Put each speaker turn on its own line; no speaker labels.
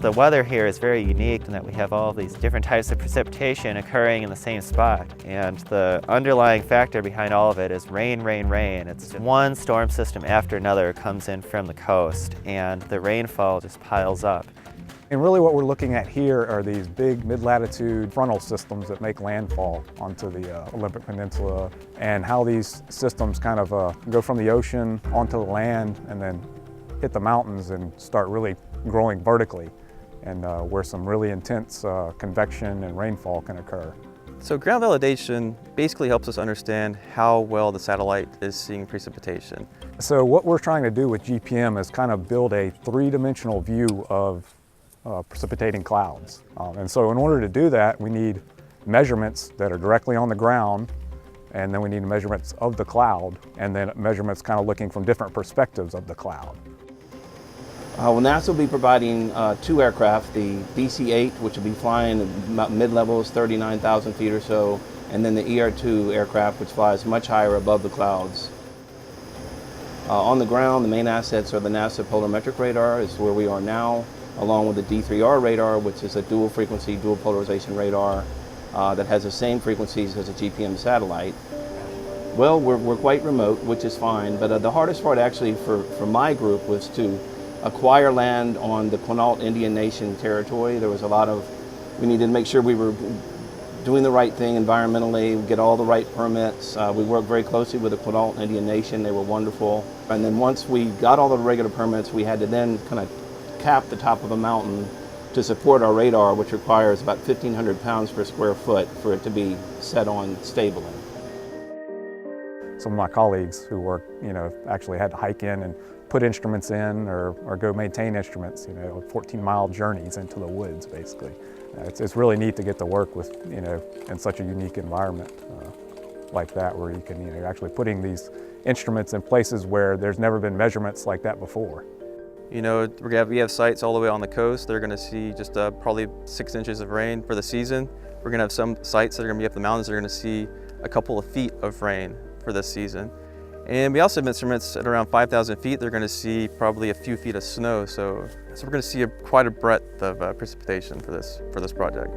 The weather here is very unique in that we have all these different types of precipitation occurring in the same spot. And the underlying factor behind all of it is rain, rain, rain. It's one storm system after another comes in from the coast, and the rainfall just piles up.
And really what we're looking at here are these big mid-latitude frontal systems that make landfall onto the Olympic Peninsula, and how these systems kind of go from the ocean onto the land and then hit the mountains and start really growing vertically, and where some really intense convection and rainfall can occur.
So ground validation basically helps us understand how well the satellite is seeing precipitation.
So what we're trying to do with GPM is kind of build a three-dimensional view of precipitating clouds. And so in order to do that, we need measurements that are directly on the ground, and then we need measurements of the cloud, and then measurements kind of looking from different perspectives of the cloud.
Well, NASA will be providing two aircraft, the DC-8, which will be flying at mid-levels, 39,000 feet or so, and then the ER-2 aircraft, which flies much higher above the clouds. On the ground, the main assets are the NASA polarimetric radar, is where we are now, along with the D3R radar, which is a dual frequency, dual polarization radar that has the same frequencies as a GPM satellite. Well, we're quite remote, which is fine, but the hardest part actually for my group was to acquire land on the Quinault Indian Nation territory. There was we needed to make sure we were doing the right thing environmentally, get all the right permits. We worked very closely with the Quinault Indian Nation. They were wonderful. And then once we got all the regular permits, we had to then kind of cap the top of a mountain to support our radar, which requires about 1,500 pounds per square foot for it to be set on stably.
Some of my colleagues who work, actually had to hike in and put instruments in or go maintain instruments, 14-mile journeys into the woods, basically. It's really neat to get to work with, in such a unique environment like that, where you can, you're actually putting these instruments in places where there's never been measurements like that before.
We have sites all the way on the coast. They're going to see just probably 6 inches of rain for the season. We're going to have some sites that are going to be up the mountains that are going to see a couple of feet of rain for this season. And we also have instruments at around 5,000 feet. They're going to see probably a few feet of snow. So we're going to see quite a breadth of precipitation for this project.